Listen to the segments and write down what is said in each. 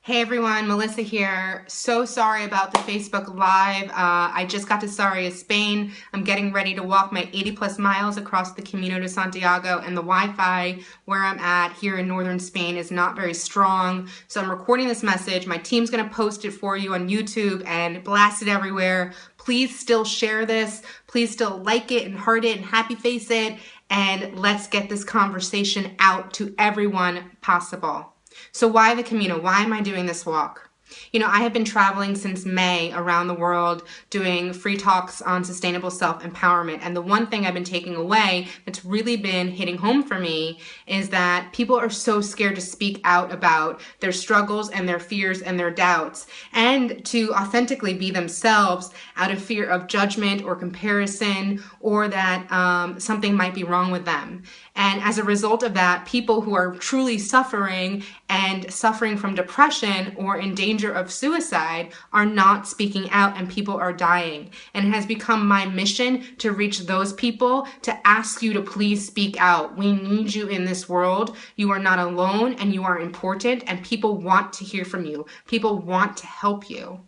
Hey everyone, Melissa here. So sorry about the Facebook Live. I just got to Sarria, Spain. I'm getting ready to walk my 80 plus miles across the Camino De Santiago, and the Wi-Fi where I'm at here in northern Spain is not very strong. So I'm recording this message. My team's gonna post it for you on YouTube and blast it everywhere. Please still share this. Please still like it and heart it and happy face it. And let's get this conversation out to everyone possible. So why the Camino? Why am I doing this walk? You know, I have been traveling since May around the world doing free talks on sustainable self-empowerment. And the one thing I've been taking away that's really been hitting home for me is that people are so scared to speak out about their struggles and their fears and their doubts and to authentically be themselves out of fear of judgment or comparison or that something might be wrong with them. And as a result of that, people who are truly suffering and suffering from depression or in danger of suicide are not speaking out, and people are dying. And it has become my mission to reach those people, to ask you to please speak out. We need you in this world. You are not alone and you are important, and people want to hear from you. People want to help you.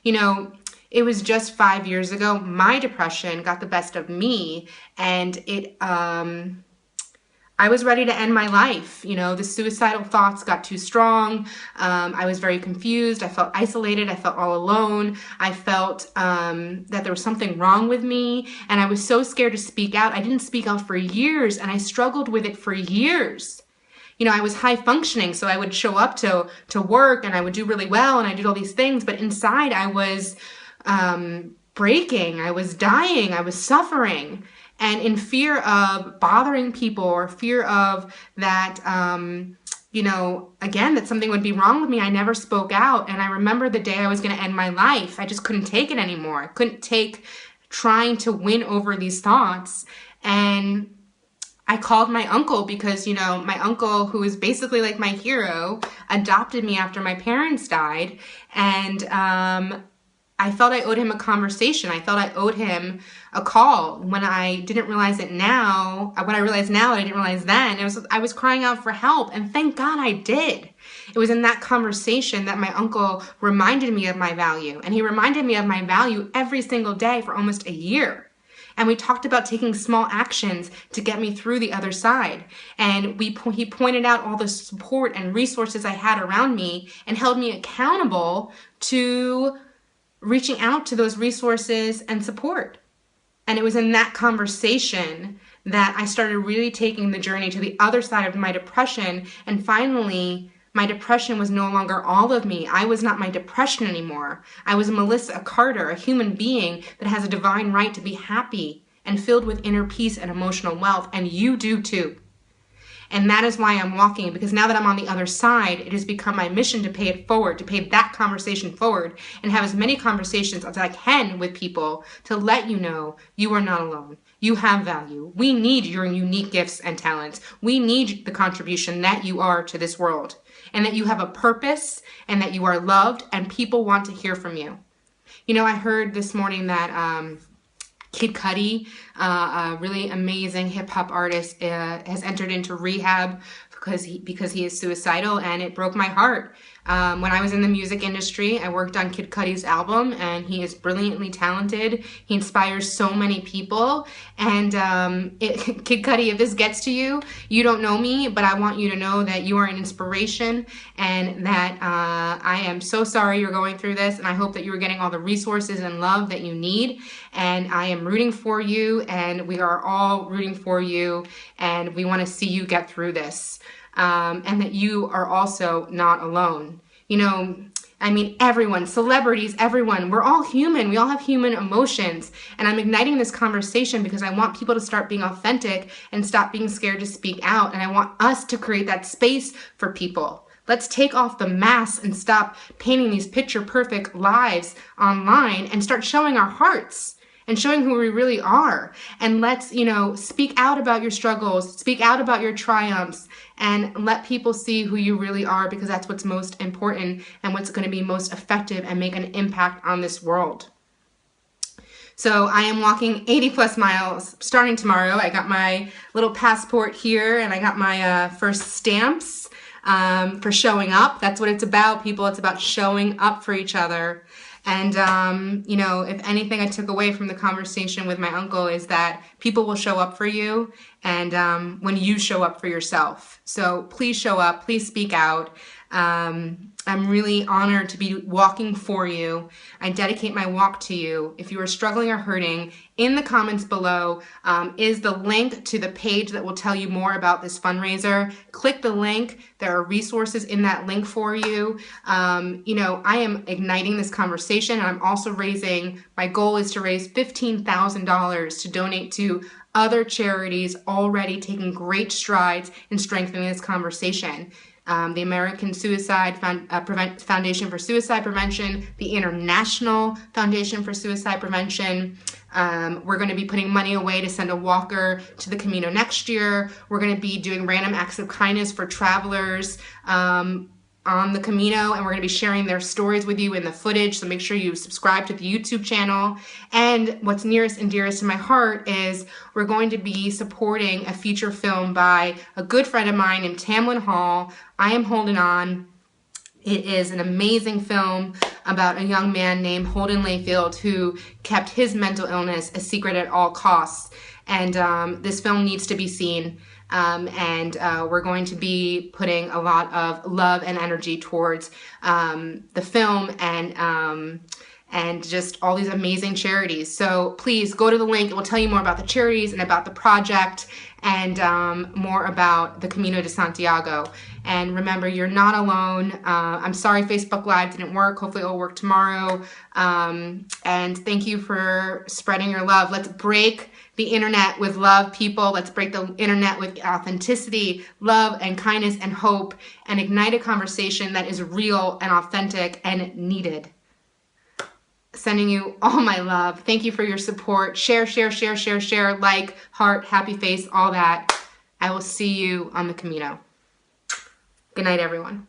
You know, it was just 5 years ago, my depression got the best of me, and I was ready to end my life. You know, the suicidal thoughts got too strong. I was very confused. I felt isolated. I felt all alone. I felt that there was something wrong with me. And I was so scared to speak out. I didn't speak out for years, and I struggled with it for years. You know, I was high functioning, so I would show up to work and I would do really well and I did all these things. But inside I was breaking. I was dying. I was suffering. And in fear of bothering people or fear of that, you know, again, that something would be wrong with me, I never spoke out. And I remember the day I was going to end my life. I just couldn't take it anymore. I couldn't take trying to win over these thoughts. And I called my uncle because, you know, my uncle, who is basically like my hero, adopted me after my parents died. And I felt I owed him a conversation. I felt I owed him a call. When I didn't realize it now, when I realized now, I didn't realize then, I was crying out for help, and thank God I did. It was in that conversation that my uncle reminded me of my value, and he reminded me of my value every single day for almost a year. And we talked about taking small actions to get me through the other side. And he pointed out all the support and resources I had around me and held me accountable to reaching out to those resources and support. And it was in that conversation that I started really taking the journey to the other side of my depression. And finally, my depression was no longer all of me. I was not my depression anymore. I was Melissa Carter, a human being that has a divine right to be happy and filled with inner peace and emotional wealth. And you do too. And that is why I'm walking, because now that I'm on the other side, it has become my mission to pay it forward, to pay that conversation forward and have as many conversations as I can with people to let you know you are not alone. You have value. We need your unique gifts and talents. We need the contribution that you are to this world, and that you have a purpose and that you are loved and people want to hear from you. You know, I heard this morning that Kid Cudi, a really amazing hip-hop artist, has entered into rehab because he is suicidal, and it broke my heart. When I was in the music industry, I worked on Kid Cudi's album, and he is brilliantly talented. He inspires so many people. And Kid Cudi, if this gets to you, you don't know me, but I want you to know that you are an inspiration, and that I am so sorry you're going through this, and I hope that you're getting all the resources and love that you need. And I am rooting for you, and we are all rooting for you, and we want to see you get through this. And that you are also not alone. You know, I mean, everyone, celebrities, everyone, we're all human. We all have human emotions. And I'm igniting this conversation because I want people to start being authentic and stop being scared to speak out. And I want us to create that space for people. Let's take off the masks and stop painting these picture-perfect lives online and start showing our hearts and showing who we really are. And let's, you know, speak out about your struggles, speak out about your triumphs, and let people see who you really are, because that's what's most important and what's going to be most effective and make an impact on this world. So I am walking 80 plus miles starting tomorrow. I got my little passport here, and I got my first stamps. for showing up. That's what it's about, people. It's about showing up for each other. And, you know, if anything I took away from the conversation with my uncle is that people will show up for you, and when you show up for yourself. So please show up, please speak out. I'm really honored to be walking for you. I dedicate my walk to you. If you are struggling or hurting, in the comments below is the link to the page that will tell you more about this fundraiser. Click the link. There are resources in that link for you. You know, I am igniting this conversation, and I'm also my goal is to raise $15,000 to donate to other charities already taking great strides in strengthening this conversation. The American Foundation for Suicide Prevention, the International Foundation for Suicide Prevention. We're going to be putting money away to send a walker to the Camino next year. We're going to be doing random acts of kindness for travelers on the Camino, and we're going to be sharing their stories with you in the footage, so make sure you subscribe to the YouTube channel. And what's nearest and dearest to my heart is we're going to be supporting a feature film by a good friend of mine named Tamlin Hall, I Am Holding On. It is an amazing film about a young man named Holden Layfield who kept his mental illness a secret at all costs. And this film needs to be seen. We're going to be putting a lot of love and energy towards the film and just all these amazing charities. So please go to the link. It will tell you more about the charities and about the project and more about the Camino de Santiago. And remember, you're not alone. I'm sorry Facebook Live didn't work. Hopefully it will work tomorrow. And thank you for spreading your love. Let's break the internet with love, people. Let's break the internet with authenticity, love, and kindness, and hope, and ignite a conversation that is real and authentic and needed. Sending you all my love. Thank you for your support. Share, share, share, share, share, like, heart, happy face, all that. I will see you on the Camino. Good night, everyone.